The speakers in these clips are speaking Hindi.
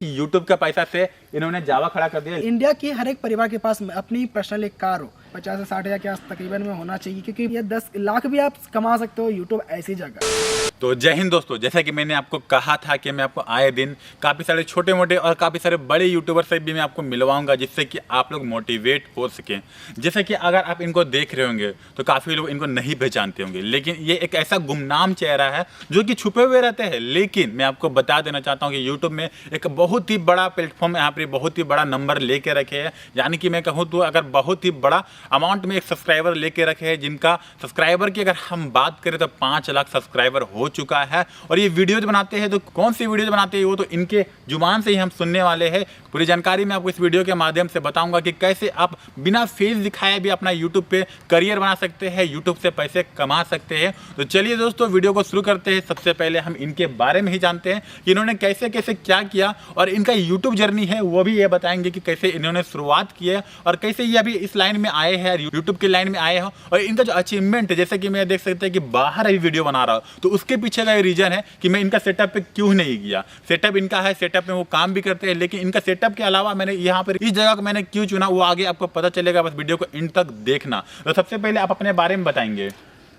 यूट्यूब का पैसा से इन्होंने जावा खड़ा कर दिया। इंडिया की हर एक परिवार के पास अपनी पर्सनल एक कार हो, 50 से 60 हज़ार के आस तकरीबन में होना चाहिए, क्योंकि ये 10 लाख भी आप कमा सकते हो यूट्यूब ऐसी जगह। तो जय हिंद दोस्तों, जैसा कि मैंने आपको कहा था कि मैं आपको आए दिन काफ़ी सारे छोटे मोटे और काफ़ी सारे बड़े यूट्यूबर से भी मैं आपको मिलवाऊंगा, जिससे कि आप लोग मोटिवेट हो सकें। जैसे कि अगर आप इनको देख रहे होंगे तो काफ़ी लोग इनको नहीं पहचानते होंगे, लेकिन ये एक ऐसा गुमनाम चेहरा है जो कि छुपे हुए रहते हैं। लेकिन मैं आपको बता देना चाहता हूँ कि यूट्यूब में एक बहुत ही बड़ा प्लेटफॉर्म यहाँ पर बहुत ही बड़ा नंबर लेके रखे हैं, यानी कि मैं कहूँ तो अगर बहुत ही बड़ा अमाउंट में एक सब्सक्राइबर लेके रखे हैं, जिनका सब्सक्राइबर की अगर हम बात करें तो 5 लाख सब्सक्राइबर हो चुका है। और ये वीडियोज बनाते हैं तो कौन सी वीडियोज बनाते हैं वो तो इनके जुबान से ही हम सुनने वाले हैं। पूरी जानकारी मैं आपको इस वीडियो के माध्यम से बताऊंगा कि कैसे आप बिना फेस दिखाए भी अपना यूट्यूब पे करियर बना सकते हैं, यूट्यूब से पैसे कमा सकते हैं। तो चलिए दोस्तों, वीडियो को शुरू करते हैं। सबसे पहले हम इनके बारे में ही जानते हैं कि इन्होंने कैसे कैसे क्या किया, और इनका यूट्यूब जर्नी है वो भी ये बताएंगे कि कैसे इन्होंने शुरुआत की है और कैसे ये अभी इस लाइन में आए हैं, यूट्यूब की लाइन में आए हैं। और इनका जो अचीवमेंट है, जैसे कि मैं देख सकते हैं कि बाहर अभी वीडियो बना रहा हूँ, तो उसके पीछे का रीजन है कि मैं इनका सेटअप पे क्यों नहीं गया। सेटअप इनका है, सेटअप में वो काम भी करते हैं, लेकिन इनका सेटअप के अलावा मैंने यहाँ पर इस जगह को मैंने क्यों चुना वो आगे आपको पता चलेगा, बस वीडियो को इन तक देखना। तो सबसे पहले आप अपने बारे में बताएंगे।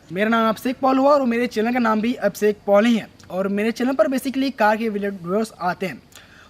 मेरा नाम अभिषेक पॉल हुआ और मेरे चैनल का नाम भी अभिषेक पॉल ही है, और मेरे चैनल पर बेसिकली कार के वीडियोस आते हैं।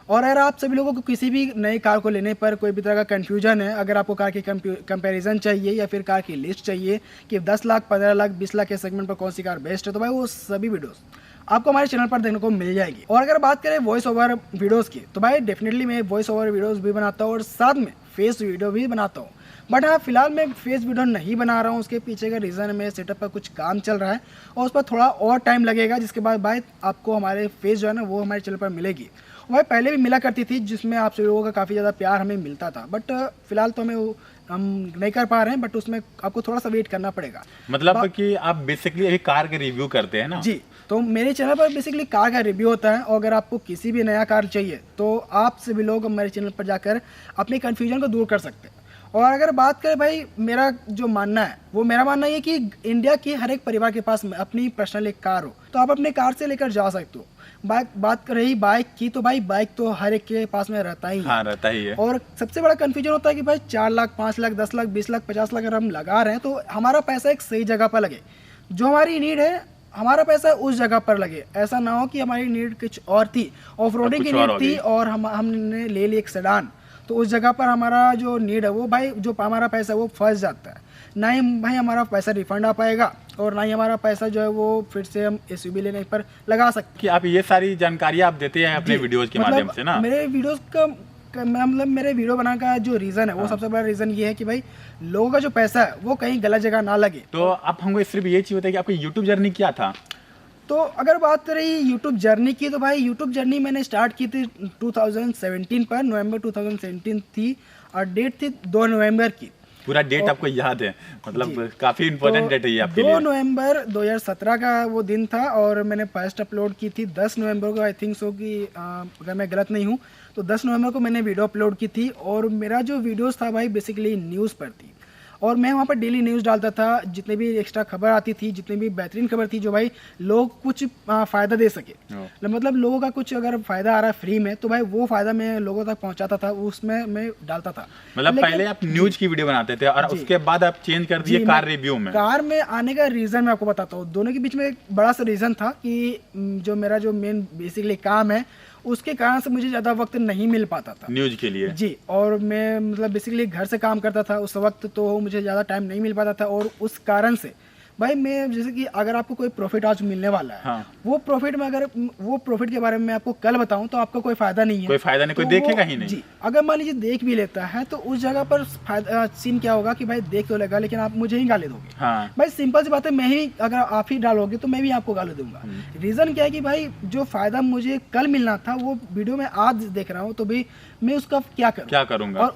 और अगर आप सभी लोगों को किसी भी नई कार को लेने पर कोई भी तरह का कन्फ्यूजन है, अगर आपको कार की कंपैरिजन चाहिए या फिर कार की लिस्ट चाहिए कि 10 लाख, 15 लाख, 20 लाख के सेगमेंट पर कौन सी कार बेस्ट है, तो भाई वो सभी वीडियोस आपको हमारे चैनल पर देखने को मिल जाएगी। और अगर बात करें वॉइस ओवर वीडियोस की, तो भाई डेफिनेटली मैं वॉइस ओवर वीडियोस भी बनाता हूँ और साथ में फेस वीडियो भी बनाता हूँ। बट हाँ, फिलहाल मैं फेस वीडियो नहीं बना रहा हूँ। उसके पीछे का रीज़न मेरे सेटअप पर कुछ काम चल रहा है और उस पर थोड़ा और टाइम लगेगा, जिसके बाद भाई आपको हमारे फेस जो है ना वो हमारे चैनल पर मिलेगी। वह पहले भी मिला करती थी, जिसमें आप सभी लोगों का काफ़ी ज़्यादा प्यार हमें मिलता था। बट फिलहाल तो हम नहीं कर पा रहे हैं, बट उसमें आपको थोड़ा सा वेट करना पड़ेगा। मतलब कि आप बेसिकली अभी कार के रिव्यू करते हैं ना? जी, तो मेरे चैनल पर बेसिकली कार का रिव्यू होता है, और अगर आपको किसी भी नया कार चाहिए तो आप सभी लोग हमारे चैनल पर जाकर अपने कन्फ्यूजन को दूर कर सकते हैं। और अगर बात करें भाई, मेरा जो मानना है वो मेरा मानना ये कि इंडिया की हर एक परिवार के पास अपनी पर्सनल एक कार हो, तो आप अपने कार से लेकर जा सकते हो। बात कर रही बाइक की, तो भाई बाइक तो हर एक के पास में रहता ही है। हाँ, रहता ही है। और सबसे बड़ा कन्फ्यूजन होता है कि भाई 4 लाख, 5 लाख, 10 लाख, 20 लाख, 50 लाख अगर हम लगा रहे हैं तो हमारा पैसा एक सही जगह पर लगे। जो हमारी नीड है, हमारा पैसा उस जगह पर लगे। ऐसा ना हो कि हमारी नीड कुछ और थी, ऑफ रोडिंग की नीड थी और हमने ले ली एक सेडान, तो उस जगह पर हमारा जो नीड है वो भाई जो हमारा पैसा है वो फंस जाता है। ना ही भाई हमारा पैसा रिफंड आ पाएगा, और ना ही हमारा पैसा जो है वो फिर से हम एसयूवी लेने पर लगा सकते। कि आप ये सारी जानकारी आप देते हैं अपने वीडियोज के माध्यम से ना? मेरे वीडियोस का मतलब मेरे वीडियो बनाने का जो रीज़न है वो सबसे बड़ा रीज़न ये है कि भाई लोगों का जो पैसा है वो कहीं गलत जगह ना लगे। तो आप हमको सिर्फ ये चीज़ बताइए कि आपकी यूट्यूब जर्नी क्या था? तो अगर बात करें यूट्यूब जर्नी की, तो भाई यूट्यूब जर्नी मैंने स्टार्ट की थी 2017 पर, नवंबर 2017 थी, और डेट थी 2 नवंबर की। पूरा डेट आपको याद है? मतलब काफ़ी इंपॉर्टेंट डेट है ये आपके लिए। 2 नवंबर 2017 का वो दिन था, और मैंने फर्स्ट अपलोड की थी 10 नवंबर को, आई थिंक सो कि अगर मैं गलत नहीं हूँ तो 10 नवंबर को मैंने वीडियो अपलोड की थी। और मेरा जो वीडियोस था भाई बेसिकली न्यूज़ पर थी, और मैं वहाँ पर डेली न्यूज़ डालता था। जितने भी एक्स्ट्रा खबर आती थी, जितनी भी बेहतरीन खबर थी जो भाई लोग कुछ फ़ायदा दे सके, मतलब लोगों का कुछ अगर फ़ायदा आ रहा है फ्री में, तो भाई वो फ़ायदा मैं लोगों तक पहुँचाता था, उसमें मैं डालता था। मतलब पहले आप न्यूज़ की वीडियो बनाते थे और उसके बाद आप चेंज कर दिए कार रिव्यू में। कार में आने का रीज़न मैं आपको बताता हूँ। दोनों के बीच में एक बड़ा सा रीज़न था कि जो मेरा जो मेन बेसिकली काम है उसके कारण से मुझे ज़्यादा वक्त नहीं मिल पाता था न्यूज़ के लिए। जी, और मैं मतलब बेसिकली घर से काम करता था उस वक्त, तो मुझे ज़्यादा टाइम नहीं मिल पाता था। और उस कारण से भाई मैं, जैसे कि अगर आपको कोई प्रॉफिट आज मिलने वाला है, हाँ। वो प्रॉफिट में अगर वो प्रॉफिट के बारे में मैं आपको कल बताऊं तो आपका कोई फायदा नहीं है। कोई फायदा नहीं, तो कोई देखेगा ही नहीं। जी, अगर मान लीजिए देख भी लेता है तो उस जगह पर सीन क्या होगा कि भाई देख तो लेगा, लेकिन आप मुझे ही गाली दोगे। हाँ। भाई सिंपल सी बात है, मैं ही अगर आप ही डालोगे तो मैं भी आपको गाली दूंगा। रीज़न क्या है कि भाई जो फायदा मुझे कल मिलना था वो वीडियो में आज देख रहा हूँ, तो भाई मैं उसका क्या करूँगा।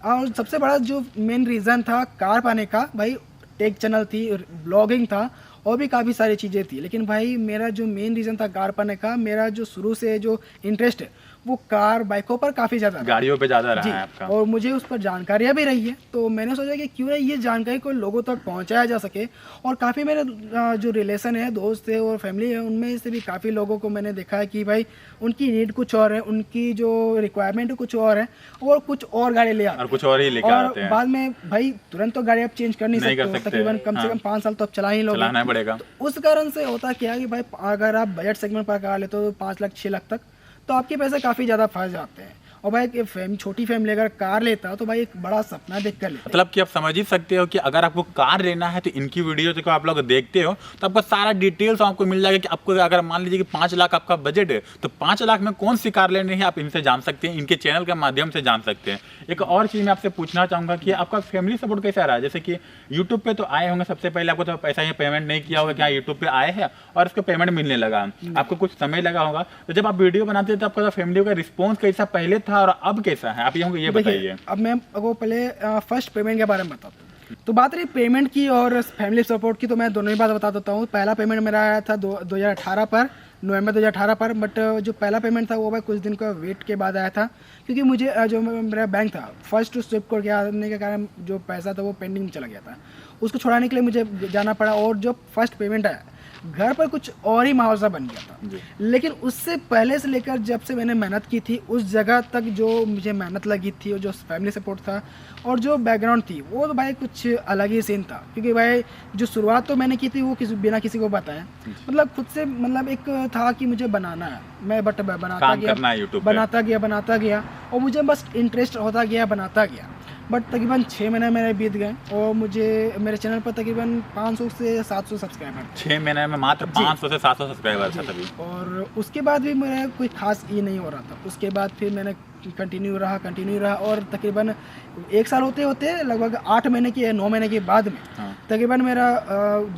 और सबसे बड़ा जो मेन रीज़न था कार पाने का, भाई टेक चैनल थी, ब्लॉगिंग था, और भी काफ़ी सारी चीज़ें थी। लेकिन भाई मेरा जो मेन रीज़न था कार पाने का, मेरा जो शुरू से जो इंटरेस्ट है वो कार बाइकों पर काफ़ी ज़्यादा था। गाड़ियों पे ज़्यादा जी, रहा है आपका। और मुझे उस पर जानकारियाँ भी रही है, तो मैंने सोचा कि क्यों ना ये जानकारी को लोगों तक पहुंचाया जा सके। और काफ़ी मेरे जो रिलेशन है, दोस्त है और फैमिली है, उनमें से भी काफ़ी लोगों को मैंने देखा है कि भाई उनकी नीड कुछ और है, उनकी जो रिक्वायरमेंट कुछ और है, और कुछ और गाड़ी ले आते और हैं। कुछ और ही लेके और आते हैं, बाद में भाई तुरंत तो गाड़ी आप चेंज कर नहीं नहीं कर सकते हो, सकते। तकरीबन कम से हाँ। कम 5 साल तो आप चला ही लोगे। चलाना पड़ेगा। तो उस कारण से होता क्या है कि भाई अगर आप बजट सेगमेंट पर कार लेते हो 5 लाख 6 लाख तक, तो आपके पैसे काफ़ी ज़्यादा फंस जाते हैं। और भाई एक छोटी फैमिली अगर कार लेता हो तो भाई एक बड़ा सपना देख कर लेता मतलब कि आप समझ ही सकते हो कि अगर आपको कार लेना है तो इनकी वीडियो को आप लोग देखते हो तो आपका सारा डिटेल्स आपको मिल जाएगा कि आपको अगर मान लीजिए कि 5 लाख आपका बजट है तो 5 लाख में कौन सी कार लेनी है आप इनसे जान सकते हैं, इनके चैनल के माध्यम से जान सकते हैं। एक और चीज़ मैं आपसे पूछना चाहूँगा कि आपका फैमिली सपोर्ट कैसा रहा है? जैसे कि यूट्यूब पे तो आए होंगे, सबसे पहले आपको तो पैसा ही पेमेंट नहीं किया होगा कि हाँ यूट्यूब पे आए हैं और उसको पेमेंट मिलने लगा, आपको कुछ समय लगा होगा। तो जब आप वीडियो बनाते थे तो आपका फैमिली का रिस्पॉन्स कैसा पहले था और अब कैसा है, आप ये बताइए। अब मैं आपको पहले फर्स्ट पेमेंट के बारे में बताता हूँ। तो बात रही पेमेंट की और फैमिली सपोर्ट की, तो मैं दोनों ही बात बता देता हूँ। पहला पेमेंट मेरा आया था 2018 पर, नवंबर 2018 पर। बट जो पहला पेमेंट था वो भाई कुछ दिन का वेट के बाद आया था, क्योंकि मुझे जो मेरा बैंक था फर्स्ट स्विफ्ट कोड के आने के कारण जो पैसा था वो पेंडिंग चला गया था, उसको छुड़ाने के लिए मुझे जाना पड़ा। और जो फर्स्ट पेमेंट आया घर पर कुछ और ही माहौल सा बन गया था। लेकिन उससे पहले से लेकर जब से मैंने मेहनत की थी उस जगह तक, जो मुझे मेहनत लगी थी और जो फैमिली सपोर्ट था और जो बैकग्राउंड थी, वो तो भाई कुछ अलग ही सीन था। क्योंकि भाई जो शुरुआत तो मैंने की थी वो बिना किसी को बताए, मतलब खुद से, मतलब एक था कि मुझे बनाना है, मैं बट बनाता गया बनाता गया और मुझे बस इंटरेस्ट होता गया, बनाता गया। बट तकरीबन 6 महीने मेरे बीत गए और मुझे मेरे चैनल पर तकरीबन 500 से 700 सब्सक्राइबर। 6 महीने में मात्र 500 से 700 सब्सक्राइबर था तभी। और उसके बाद भी मेरा कोई खास ये नहीं हो रहा था। उसके बाद फिर मैंने कंटिन्यू रहा और तकरीबन 1 साल होते होते लगभग 8 महीने की 9 महीने के बाद में तकरीबन मेरा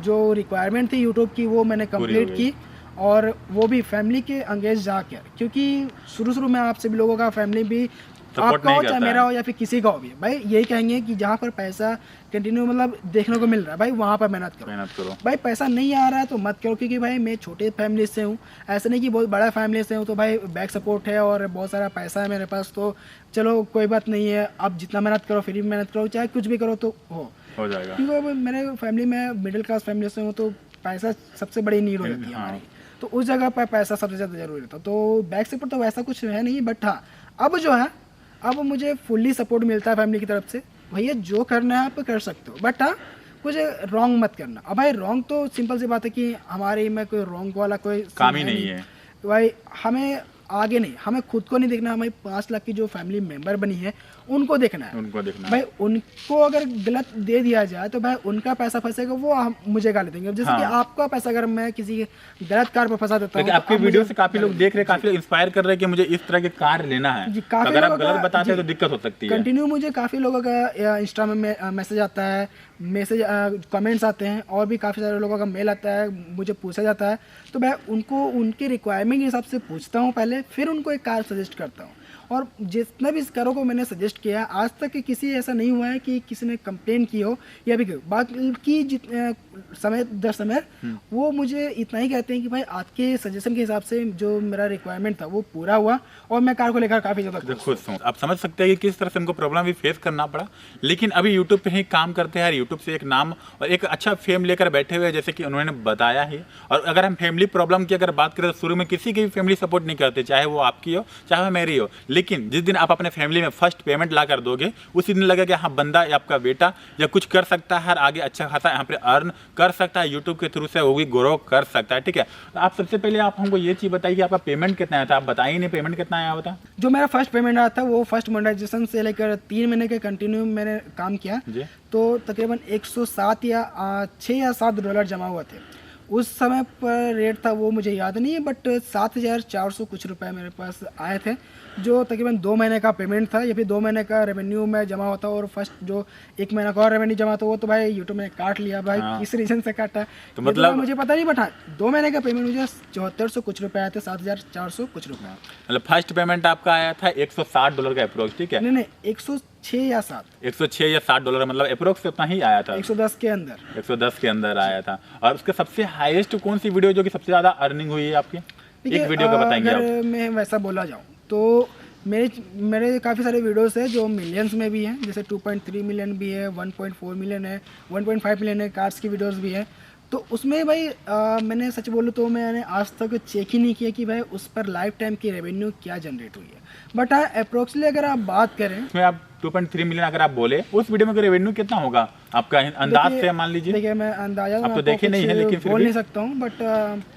जो रिक्वायरमेंट थी यूट्यूब की वो मैंने कंप्लीट की। और वो भी फैमिली के अंगेज जाकर, क्योंकि शुरू में आप सभी लोगों का फैमिली भी आपका हो चाहे मेरा हो या फिर किसी का हो भी, भाई यही कहेंगे कि जहाँ पर पैसा कंटिन्यू मतलब देखने को मिल रहा है भाई वहाँ पर मेहनत करो। भाई पैसा नहीं आ रहा है तो मत करो, क्योंकि भाई मैं छोटे फैमिली से हूँ, ऐसा नहीं कि बहुत बड़ा फैमिली से हूँ। तो भाई बैक सपोर्ट है और बहुत सारा पैसा है मेरे पास, तो चलो कोई बात नहीं है, आप जितना मेहनत करो, फिर भी मेहनत करो, चाहे कुछ भी करो तो हो जाएगा। क्योंकि मेरे फैमिली में मिडिल क्लास फैमिली से हूँ तो पैसा सबसे बड़ी नीड हो जाती है हमारी, तो उस जगह पर पैसा सबसे ज़्यादा जरूरी था। तो बैक सपोर्ट तो वैसा कुछ है नहीं, बट हाँ अब जो है अब मुझे फुल्ली सपोर्ट मिलता है फैमिली की तरफ से। भैया जो करना है आप कर सकते हो, बट हाँ कुछ रॉन्ग मत करना। अब भाई रॉन्ग तो सिंपल सी बात है कि हमारे में कोई रॉन्ग वाला कोई काम ही नहीं है। तो भाई हमें आगे नहीं, हमें खुद को नहीं देखना, हमें 5 लाख की जो फैमिली मेंबर बनी है उनको देखना है। भाई उनको अगर गलत दे दिया जाए तो भाई उनका पैसा फंसेगा, वो मुझे गाली देंगे। जैसे कि आपका पैसा अगर मैं किसी गलत कार पर फंसा देता हूँ, आपके वीडियो से काफी लोग देख रहे हैं, काफी लोग इंस्पायर कर रहे हैं कि मुझे इस तरह की कार लेना है। अगर आप गलत बताते हैं तो दिक्कत हो सकती है। कंटिन्यू मुझे काफी लोगों का इंस्टा में मैसेज आता है, कमेंट्स आते हैं और भी काफ़ी सारे लोगों का मेल आता है, मुझे पूछा जाता है। तो मैं उनको उनके रिक्वायरमेंट के हिसाब से पूछता हूँ पहले, फिर उनको एक कार सजेस्ट करता हूँ। और जितना भी इस कारों को मैंने सजेस्ट किया आज तक किसी ऐसा नहीं हुआ है कि किसी ने कंप्लेन की हो या भी बाकी जितने समय दर समय वो मुझे इतना ही कहते हैं कि भाई आपके सजेशन के हिसाब से जो मेरा रिक्वायरमेंट था वो पूरा हुआ और मैं कार को लेकर काफ़ी ज़्यादा खुश हूँ। आप समझ सकते हैं कि किस तरह से उनको प्रॉब्लम भी फेस करना पड़ा, लेकिन अभी यूट्यूब पे ही काम करते हैं, यूट्यूब से एक नाम और एक अच्छा फेम लेकर बैठे हुए, जैसे कि उन्होंने बताया ही। और अगर हम फैमिली प्रॉब्लम की अगर बात करें तो शुरू में किसी की भी फैमिली सपोर्ट नहीं करते, चाहे वो आपकी हो चाहे वो मेरी हो। लेकिन जिस दिन आप अपने फैमिली में फर्स्ट पेमेंट ला कर दोगे उसी दिन लगेगा हाँ बंदा या आपका बेटा या कुछ कर सकता है, आगे अच्छा खासा यहाँ पे अर्न कर सकता है, यूट्यूब के थ्रू से वो भी ग्रो कर सकता है। ठीक है, तो आप सबसे पहले आप हमको ये चीज़ बताइए कि आपका पेमेंट कितना आया था। आप बताइए नहीं पेमेंट कितना आया होता। जो मेरा फर्स्ट पेमेंट आया था वो फर्स्ट मोनेटाइजेशन से लेकर 3 महीने के कंटिन्यू मैंने काम किया तो तकरीबन 107 या 6 या 7 डॉलर जमा हुए थे। उस समय पर रेट था वो मुझे याद नहीं है, बट 7,400 कुछ रुपए मेरे पास आए थे, जो तकरीबन 2 महीने का पेमेंट था या फिर 2 महीने का रेवेन्यू में जमा होता। और फर्स्ट जो 1 महीना का और रेवेन्यू जमा था वो तो भाई यूट्यूब ने काट लिया भाई। किस रीजन से काटा तो मतलब मुझे पता नहीं, बट 2 महीने का पेमेंट मुझे 7400 कुछ रुपए आए थे, 7,400 कुछ रुपए। मतलब फर्स्ट पेमेंट आपका आया था $160 का अप्रोक्स। ठीक है, नहीं 106 या 7 106 या 60 डॉलर, मतलब अप्रोक्स उतना ही आया था। 110 के अंदर 110 के अंदर आया था। और उसके सबसे हाईएस्ट कौन सी वीडियो जो कि सबसे ज़्यादा अर्निंग हुई है आपकी? एक वीडियो का बताएंगे अगर मैं वैसा बोला जाऊँ तो मेरे काफ़ी सारे वीडियोस हैं जो मिलियंस में भी हैं, जैसे 2.3 मिलियन भी है, 1.4 मिलियन है, 1.5 मिलियन है, कार्स की वीडियोस भी हैं। तो उसमें भाई मैंने सच बोलूँ तो मैंने आज तक चेक ही नहीं किया कि भाई उस पर लाइफ टाइम की रेवेन्यू क्या जनरेट हुई है। बट हाँ, अप्रोक्सली अगर आप बात करें इसमें आप 2.3 मिलियन अगर आप बोले, उस वीडियो में रेवेन्यू कितना होगा आपका अंदाज से मान लीजिए? देखिए मैं अंदाजा आप तो देखे नहीं है, लेकिन फिर बोल भी नहीं सकता हूँ, बट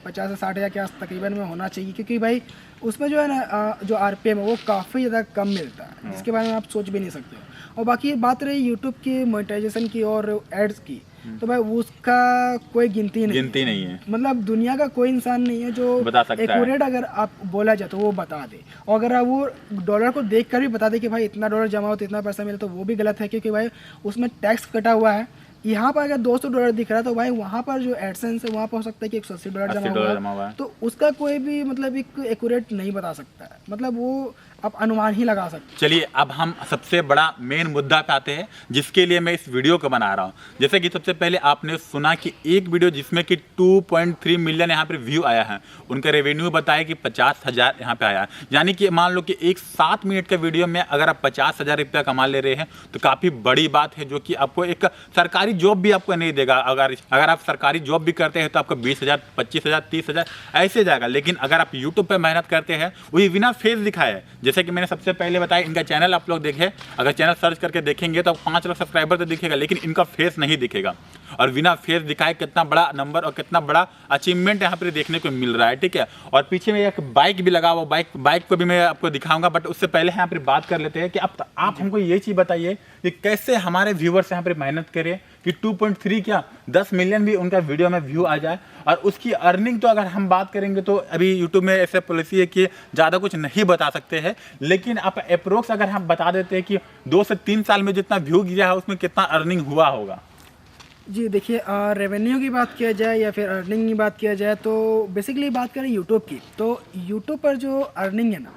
50 से 60 हज़ार के आस तकरीबन में होना चाहिए, क्योंकि भाई उसमें जो है ना जो आरपीएम है वो काफ़ी ज़्यादा कम मिलता है, जिसके बारे में आप सोच भी नहीं सकते हो। और बाकी बात रही यूट्यूब की मोनेटाइजेशन की और एड्स की, तो भाई उसका कोई गिनती नहीं है। मतलब दुनिया का कोई इंसान नहीं है जो बता सकता है। एक्यूरेट अगर आप बोला जाए तो वो बता दे, और अगर आप वो डॉलर को देख कर भी बता दे कि भाई इतना डॉलर जमा हो तो इतना पैसा मिला, तो वो भी गलत है, क्योंकि भाई उसमें टैक्स कटा हुआ है। यहाँ पर अगर $200 दिख रहा है तो भाई वहाँ पर जो एडसेंस है वहाँ पर हो सकता है कि $180 जमा हुआ है, तो उसका कोई भी मतलब एक एक्यूरेट नहीं बता सकता है, मतलब वो आप अनुमान ही लगा सकते हैं। चलिए अब हम सबसे बड़ा मेन मुद्दा पे आते हैं, जिसके लिए मैं इस वीडियो को बना रहा हूँ। जैसे कि सबसे पहले आपने सुना कि एक वीडियो जिसमें कि 2.3 मिलियन यहाँ पर व्यू आया है, उनका रेवेन्यू बताया कि 50,000 यहाँ पे आया है। यानी कि मान लो कि एक 7 मिनट के वीडियो में अगर आप 50,000 रुपया कमा ले रहे हैं तो काफ़ी बड़ी बात है, जो कि आपको एक सरकारी जॉब भी आपको नहीं देगा। अगर आप सरकारी जॉब भी करते हैं तो आपको 20,000, 25,000, 30,000 ऐसे जाएगा। लेकिन अगर आप यूट्यूब पर मेहनत करते हैं, वही बिना फेस दिखाए, जैसे कि मैंने सबसे पहले बताया, इनका चैनल आप लोग देखें, अगर चैनल सर्च करके देखेंगे तो 5 लाख सब्सक्राइबर तो दिखेगा, लेकिन इनका फेस नहीं दिखेगा। और बिना फेस दिखाए कितना बड़ा नंबर और कितना बड़ा अचीवमेंट यहाँ पर देखने को मिल रहा है, ठीक है। और पीछे में एक बाइक भी लगा हुआ, बाइक को भी मैं आपको दिखाऊंगा, बट उससे पहले यहाँ पर बात कर लेते हैं कि आप हमको ये चीज़ बताइए कि कैसे हमारे व्यूवर्स यहाँ पर मेहनत करें कि 2.3 क्या 10 मिलियन भी उनका वीडियो में व्यू आ जाए। और उसकी अर्निंग तो अगर हम बात करेंगे तो अभी यूट्यूब में ऐसे पॉलिसी है कि ज़्यादा कुछ नहीं बता सकते हैं, लेकिन आप अप्रोक्स अगर हम बता देते हैं कि 2 से 3 साल में जितना व्यू गया है उसमें कितना अर्निंग हुआ होगा। जी देखिए, रेवेन्यू की बात किया जाए या फिर अर्निंग की बात किया जाए, तो बेसिकली बात करें यूट्यूब की, तो यूट्यूब पर जो अर्निंग है ना,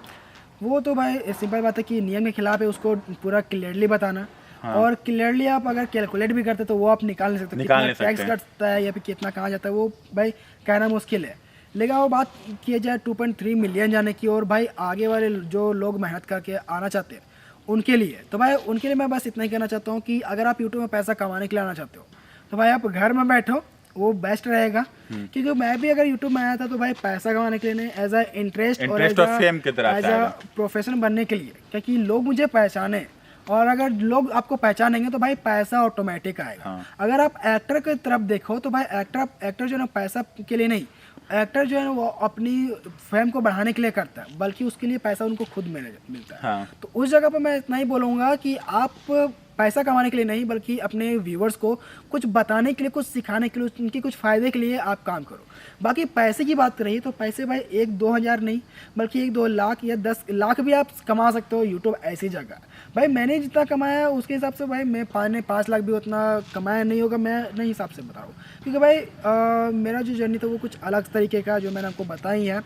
वो तो भाई सिंपल बात है कि नियम के खिलाफ है, उसको पूरा क्लियरली बताना। हाँ। और क्लियरली आप अगर कैलकुलेट भी करते तो वो आप निकाल नहीं सकते, कितना टैक्स कटता है या फिर कितना कहाँ जाता है, वो भाई कहना मुश्किल है। लेकिन वो बात किया जाए 2.3 मिलियन जाने की, और भाई आगे वाले जो लोग मेहनत करके आना चाहते हैं उनके लिए, तो भाई उनके लिए मैं बस इतना ही कहना चाहता हूँ कि अगर आप यूट्यूब में पैसा कमाने के लिए आना चाहते हो तो भाई आप घर में बैठो, वो बेस्ट रहेगा। क्योंकि मैं भी अगर यूट्यूब में आया था तो भाई पैसा कमाने के लिए नहीं, एज अ इंटरेस्ट और एज अ प्रोफेशन बनने के लिए, क्योंकि लोग मुझे पहचाने, और अगर लोग आपको पहचानेंगे तो भाई पैसा ऑटोमेटिक आएगा। हाँ। अगर आप एक्टर की तरफ देखो तो भाई एक्टर जो है ना पैसा के लिए नहीं, एक्टर जो है वो अपनी फेम को बढ़ाने के लिए करता है, बल्कि उसके लिए पैसा उनको खुद मिलता है। हाँ। तो उस जगह पर मैं इतना ही बोलूँगा कि आप पैसा कमाने के लिए नहीं, बल्कि अपने व्यूवर्स को कुछ बताने के लिए, कुछ सिखाने के लिए, उनके कुछ फ़ायदे के लिए आप काम करो। बाकी पैसे की बात रही तो पैसे भाई 1-2 हज़ार नहीं, बल्कि 1-2 लाख या 10 लाख भी आप कमा सकते हो यूट्यूब ऐसी जगह। भाई मैंने जितना कमाया उसके हिसाब से भाई मैं 5 लाख भी उतना कमाया नहीं होगा, मैं नहीं हिसाब से बता रहा हूँ, क्योंकि भाई मेरा जो जर्नी था वो कुछ अलग तरीके का जो मैंने आपको बताई है।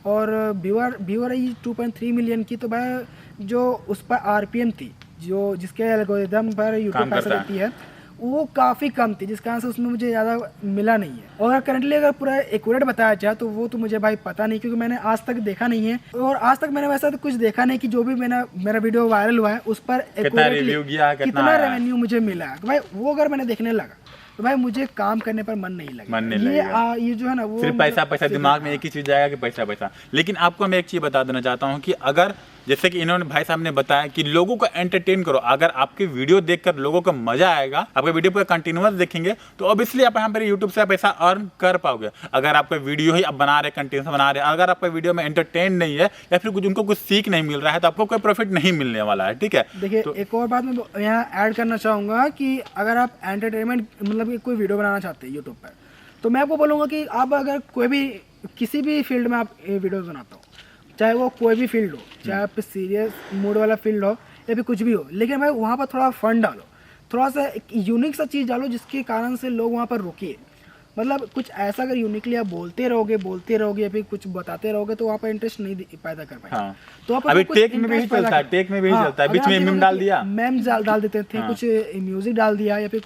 और व्यूअर रही 2.3 मिलियन की, तो भाई जो उस पर आरपीएम थी, जो जिसके एल्गोरिदम पर यूट्यूब पैसा देती है, वो काफ़ी कम थी, जिस कारण से उसमें मुझे ज़्यादा मिला नहीं है। और करंटली अगर पूरा एक्यूरेट बताया जाए तो वो तो मुझे भाई पता नहीं, क्योंकि मैंने आज तक देखा नहीं है, और आज तक मैंने वैसा तो कुछ देखा नहीं कि जो भी मेरा वीडियो वायरल हुआ है उस पर कितना रेवेन्यू मुझे मिला है। तो भाई वो अगर मैंने देखने लगा तो भाई मुझे काम करने पर मन नहीं लगेगा। ये जो है ना वो सिर्फ पैसा दिमाग में एक ही चीज जाएगा कि पैसा। लेकिन आपको मैं एक चीज बता देना चाहता हूँ कि अगर जैसे कि इन्होंने भाई साहब ने बताया कि लोगों को एंटरटेन करो, अगर आपकी वीडियो देखकर लोगों को मजा आएगा, आपका वीडियो पूरा कंटिन्यूअस देखेंगे, तो ऑब्वियसली आप यहाँ पर यूट्यूब से पैसा अर्न कर पाओगे। अगर आपका वीडियो ही आप बना रहे, कंटिन्यूस बना रहे, अगर आपका वीडियो में एंटरटेन नहीं है या फिर उनको कुछ सीख नहीं मिल रहा है, तो आपको कोई प्रॉफिट नहीं मिलने वाला है, ठीक है। देखिए तो एक और बात मैं यहाँ ऐड करना चाहूँगा कि अगर आप एंटरटेनमेंट मतलब कोई वीडियो बनाना चाहते हैं यूट्यूब पर, तो मैं आपको बोलूँगा कि आप अगर कोई भी किसी भी फील्ड में आप वीडियोज़ बनाते हो, चाहे वो कोई भी फील्ड हो, चाहे आप सीरियस मूड वाला फील्ड हो या फिर कुछ भी हो, लेकिन भाई वहाँ पर थोड़ा फन डालो, थोड़ा सा एक यूनिक सा चीज़ डालो जिसके कारण से लोग वहाँ पर रुकिए। मतलब कुछ ऐसा अगर यूनिकली आप बोलते रहोगे या फिर कुछ बताते रहोगे तो वहाँ पर इंटरेस्ट नहीं पैदा कर पाएंगे। हाँ। तो आप अभी टेक में भी चलता है, टेक में भी चलता है, बीच में मीम डाल दिया, मैम डाल देते थे, कुछ म्यूजिक डाल दिया या फिर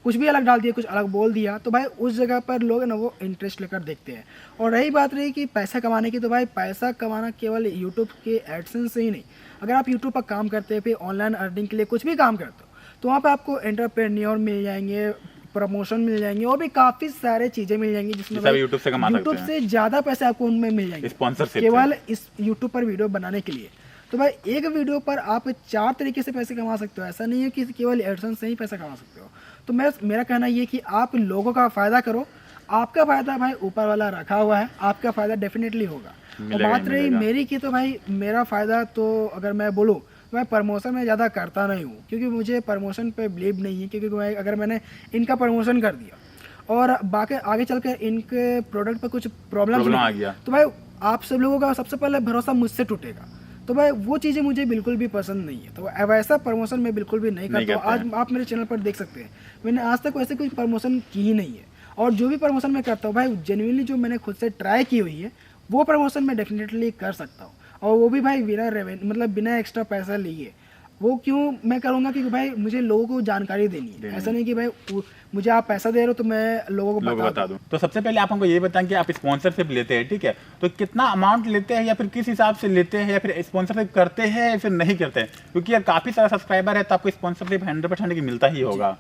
कुछ भी अलग डाल दिया, कुछ अलग बोल दिया, तो भाई उस जगह पर लोग ना वो इंटरेस्ट लेकर देखते हैं। और रही बात रही कि पैसा कमाने की, तो भाई पैसा कमाना केवल यूट्यूब के एडसेंस से ही नहीं, अगर आप यूट्यूब पर काम करते हैं, फिर ऑनलाइन अर्निंग के लिए कुछ भी काम करते हो, तो वहाँ पर आपको एंटरप्रेन्योर मिल जाएंगे, प्रमोशन मिल जाएंगे और भी काफ़ी सारे चीज़ें मिल जाएंगी जिसमें यूट्यूब से कमा सकते हैं। यूट्यूब से ज़्यादा पैसे आपको उनमें मिल जाएंगे स्पॉन्सरशिप केवल इस यूट्यूब पर वीडियो बनाने के लिए। तो भाई एक वीडियो पर आप 4 तरीके से पैसे कमा सकते हो, ऐसा नहीं है कि केवल एडसेंस से ही पैसा कमा सकते हो। तो मेरा कहना ये कि आप लोगों का फ़ायदा करो, आपका फ़ायदा भाई ऊपर वाला रखा हुआ है, आपका फ़ायदा डेफिनेटली होगा। और बात रही मेरी की, तो भाई मेरा फ़ायदा तो अगर मैं बोलूँ, मैं प्रमोशन में ज़्यादा करता नहीं हूँ, क्योंकि मुझे प्रमोशन पे बिलीव नहीं है। क्योंकि अगर मैंने इनका प्रमोशन कर दिया और बाकी आगे चल कर इनके प्रोडक्ट पर कुछ प्रॉब्लम आ गया, तो भाई आप सब लोगों का सबसे पहले भरोसा मुझसे टूटेगा। तो भाई वो चीज़ें मुझे बिल्कुल भी पसंद नहीं है, तो वैसा प्रमोशन मैं बिल्कुल भी नहीं करता हूँ। आज आप मेरे चैनल पर देख सकते हैं, मैंने आज तक वैसे कोई प्रमोशन की ही नहीं है। और जो भी प्रमोशन मैं करता हूँ भाई, जेन्युइनली जो मैंने खुद से ट्राई की हुई है, वो प्रमोशन मैं डेफिनेटली कर सकता हूँ, और वो भी भाई बिना रेवेन्यू, मतलब बिना एक्स्ट्रा पैसा लिए। वो क्यों मैं करूँगा, क्योंकि भाई मुझे लोगों को जानकारी देनी है। ऐसा नहीं कि भाई मुझे आप पैसा दे रहे हो तो मैं लोगों को बता दूं। तो सबसे पहले आप हमको ये बताएं कि आप स्पॉन्सरशिप लेते हैं, ठीक है, तो कितना अमाउंट लेते हैं या फिर किस हिसाब से लेते हैं, या फिर स्पॉन्सरशिप करते हैं या फिर नहीं करते हैं? क्योंकि यार काफ़ी सारा सब्सक्राइबर है तो आपको स्पॉन्सरशिप 100% की मिलता ही होगा।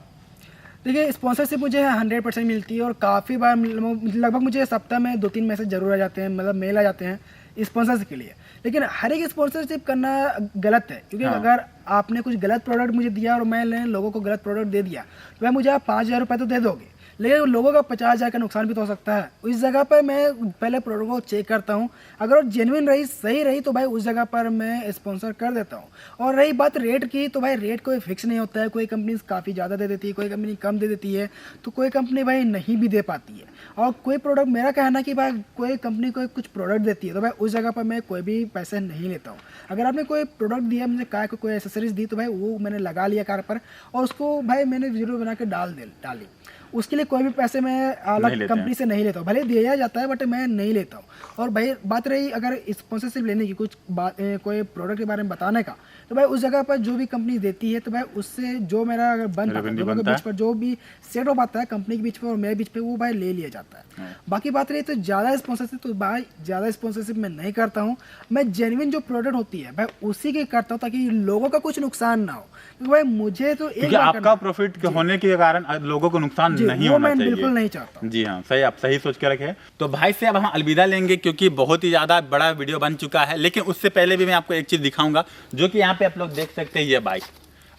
देखिए, स्पॉन्सरशिप मुझे 100% मिलती है, और काफ़ी बार लगभग मुझे सप्ताह में 2-3 मैसेज जरूर आ जाते हैं, मतलब मेल आ जाते हैं स्पॉन्सरशिप के लिए। लेकिन हर एक स्पॉन्सरशिप करना गलत है, क्योंकि अगर आपने कुछ गलत प्रोडक्ट मुझे दिया और मैंने लोगों को गलत प्रोडक्ट दे दिया, तो भाई मुझे आप 5,000 रुपये तो दे दोगे, लेकिन लोगों का 50,000 का नुकसान भी तो हो सकता है। इस जगह पर मैं पहले प्रोडक्ट को चेक करता हूँ, अगर वो जेन्युइन रही, सही रही, तो भाई उस जगह पर मैं स्पॉन्सर कर देता हूँ। और रही बात रेट की, तो भाई रेट कोई फिक्स नहीं होता है, कोई कंपनी काफ़ी ज़्यादा दे देती है, कोई कंपनी कम दे देती है, तो कोई कंपनी भाई नहीं भी दे पाती है। और कोई प्रोडक्ट, मेरा कहना कि भाई कोई कंपनी कोई कुछ प्रोडक्ट देती है, तो भाई उस जगह पर मैं कोई भी पैसे नहीं लेता हूँ। अगर आपने कोई प्रोडक्ट दिया, मुझे कार को कोई एसेसरीज दी, तो भाई वो मैंने लगा लिया कार पर, और उसको भाई मैंने वीडियो बना के डाली, उसके लिए कोई भी पैसे मैं अलग कंपनी से नहीं लेता हूँ। भले दिया जाता है बट मैं नहीं लेता हूँ। और भाई बात रही अगर स्पॉन्सरशिप लेने की, कुछ कोई प्रोडक्ट के बारे में बताने का, तो भाई उस जगह पर जो भी कंपनी देती है, तो भाई उससे जो मेरा अगर बनता है, दोनों के बीच पर जो भी सेट हो पाता है, कंपनी के बीच पर और मेरे बीच पे, वो भाई ले लिया जाता है। बाकी बात रही तो ज़्यादा स्पॉन्सरशिप, तो भाई ज़्यादा स्पॉन्सरशिप मैं नहीं करता हूँ। मैं जेन्युइन जो प्रोडक्ट होती है भाई उसी के करता हूँ, ताकि लोगों का कुछ नुकसान ना हो। क्योंकि भाई मुझे तो एक आपका प्रॉफिट होने के कारण लोगों को नुकसान नहीं होना चाहिए। बिल्कुल नहीं चाहता। जी हाँ, सही, आप सही सोच के रखे। तो भाई से अब हम अलविदा लेंगे, क्योंकि बहुत ही ज़्यादा बड़ा वीडियो बन चुका है। लेकिन उससे पहले भी मैं आपको एक चीज़ दिखाऊंगा, जो कि यहाँ पे आप लोग देख सकते हैं। ये बाइक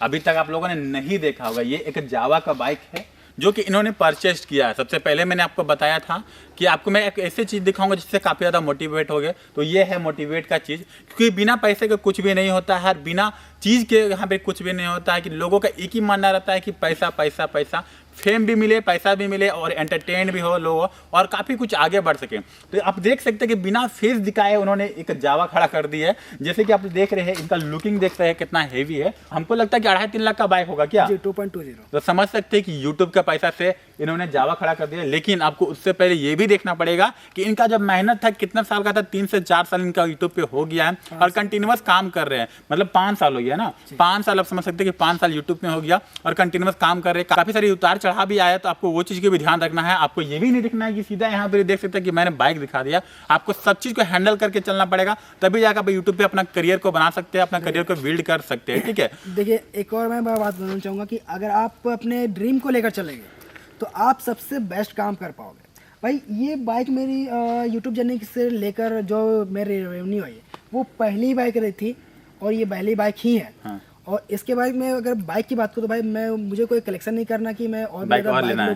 अभी तक आप लोगों ने नहीं देखा होगा, ये एक जावा का बाइक है जो कि इन्होंने परचेज किया है। सबसे पहले मैंने आपको बताया था कि आपको मैं एक ऐसी चीज़ दिखाऊंगा जिससे काफ़ी ज़्यादा मोटिवेट हो गए। तो ये है मोटिवेट का चीज़, क्योंकि बिना पैसे के कुछ भी नहीं होता है, बिना चीज़ के यहाँ पे कुछ भी नहीं होता है। कि लोगों का एक ही मानना रहता है कि पैसा पैसा पैसा, फेम भी मिले, पैसा भी मिले, और एंटरटेन भी हो लोग, और काफ़ी कुछ आगे बढ़ सके। तो आप देख सकते हैं कि बिना फेस दिखाए उन्होंने एक जावा खड़ा कर दी है। जैसे कि आप देख रहे हैं, इनका लुकिंग देख रहे हैं कितना हेवी है। हमको लगता है कि 2.5-3 लाख का बाइक होगा क्या? 2.20। तो समझ सकते हैं कि यूट्यूब का पैसा से इन्होंने जावा खड़ा कर दिया। लेकिन आपको उससे पहले ये भी देखना पड़ेगा कि इनका जब मेहनत था, कितना साल का था, 3 से 4 साल इनका यूट्यूब पे हो गया है, और कंटिन्यूअस काम कर रहे हैं। मतलब 5 साल हो गया ना, 5 साल आप समझ सकते हैं कि 5 साल यूट्यूब में हो गया, और कंटिन्यूअस काम कर रहे हैं। काफ़ी सारी उतार चढ़ाव भी आया, तो आपको वो चीज़ का भी ध्यान रखना है। आपको ये भी नहीं दिखना है कि सीधा यहाँ पे देख सकते हैं कि मैंने बाइक दिखा दिया। आपको सब चीज़ को हैंडल करके चलना पड़ेगा, तभी जाकर आप यूट्यूब पे अपना करियर को बना सकते हैं, अपना करियर को बिल्ड कर सकते हैं। ठीक है, देखिए, एक और मैं बात बताना चाहूँगा कि अगर आप अपने ड्रीम को लेकर चलेंगे तो आप सबसे बेस्ट काम कर पाओगे। भाई ये बाइक मेरी यूट्यूब जर्नी से लेकर जो मेरी रेवेन्यू है, वो पहली बाइक रही थी, और ये पहली बाइक ही है। हाँ। और इसके बाद में अगर बाइक की बात करूँ तो भाई मुझे कोई कलेक्शन नहीं करना कि मैं और बाइक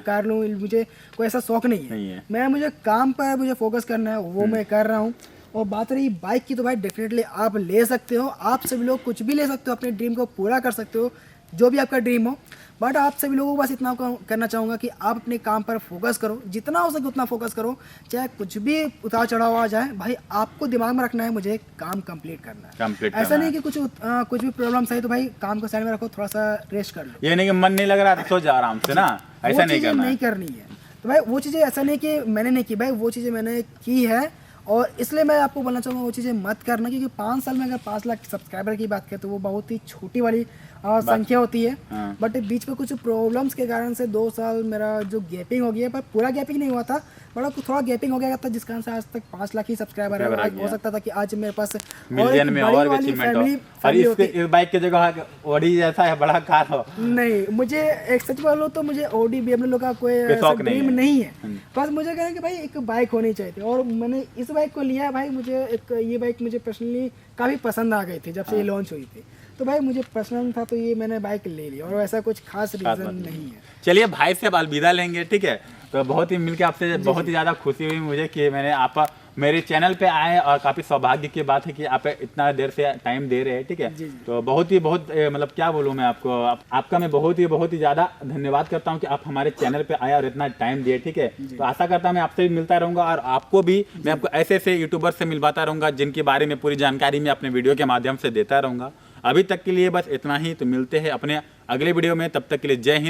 कार लूँ, मुझे कोई ऐसा शौक नहीं है। मुझे काम पर मुझे फोकस करना है, वो मैं कर रहा हूँ। और बात रही बाइक की, तो भाई डेफिनेटली आप ले सकते हो, आप सभी लोग कुछ भी ले सकते हो, अपने ड्रीम को पूरा कर सकते हो, जो भी आपका ड्रीम हो। बट आप सभी लोगों को बस इतना करना चाहूँगा कि आप अपने काम पर फोकस करो, जितना हो सके उतना फोकस करो, चाहे कुछ भी उतार चढ़ाव आ जाए। भाई आपको दिमाग में रखना है मुझे काम कंप्लीट करना है। ऐसा नहीं कि कुछ भी प्रॉब्लम्स है तो भाई काम को साइड में रखो, थोड़ा सा रेस्ट कर लो। ये नहीं कि मन नहीं लग रहा तो सो जा आराम से ना, ऐसा नहीं करनी है। तो भाई वो चीज़ें ऐसा नहीं कि मैंने नहीं की भाई, वो चीज़ें मैंने की है और इसलिए मैं आपको बोलना चाहूँगा वो चीज़ें मत करना, क्योंकि 5 साल में अगर 5 लाख सब्सक्राइबर की बात करें तो वो बहुत ही छोटी वाली संख्या होती है। हाँ। बट बीच में कुछ प्रॉब्लम्स के कारण से 2 साल मेरा जो गैपिंग हो गया, पर पूरा गैपिंग नहीं हुआ था, बट थोड़ा गैपिंग हो गया था, जिस कारण से आज तक 5 लाख ही सब्सक्राइबर है। आज हो सकता था कि आज मेरे पास मिलियन में और भी अचीवमेंट हो, और इस बाइक की जगह ऑडी जैसा है बड़ा कार हो। नहीं, मुझे एक सच बोलूं तो मुझे ऑडी BMW का कोई ऐसा ड्रीम नहीं है। बस मुझे कहना कि भाई एक बाइक होनी चाहिए थी, और मैंने इस बाइक को लिया भाई। मुझे एक ये बाइक मुझे पर्सनली काफ़ी पसंद आ गई थी जब से ये लॉन्च हुई थी, तो भाई मुझे पसंद था तो ये मैंने बाइक ले ली, और ऐसा कुछ खास रीज़न नहीं है। चलिए भाई से अब अलविदा लेंगे, ठीक है। तो बहुत ही मिलके आपसे बहुत ही ज़्यादा खुशी हुई मुझे कि मैंने आप मेरे चैनल पे आए, और काफ़ी सौभाग्य की बात है कि आप इतना देर से टाइम दे रहे हैं, ठीक है। तो बहुत मतलब क्या बोलूँ मैं आपको, आपका मैं बहुत ही ज़्यादा धन्यवाद करता हूँ कि आप हमारे चैनल पे आए और इतना टाइम दिए, ठीक है। तो आशा करता हूँ मैं आपसे भी मिलता रहूँगा, और आपको भी मैं आपको ऐसे यूट्यूबर से मिलवाता रहूँगा जिनके बारे में पूरी जानकारी मैं अपने वीडियो के माध्यम से देता रहूँगा। अभी तक के लिए बस इतना ही, तो मिलते हैं अपने अगले वीडियो में, तब तक के लिए जय हिंद।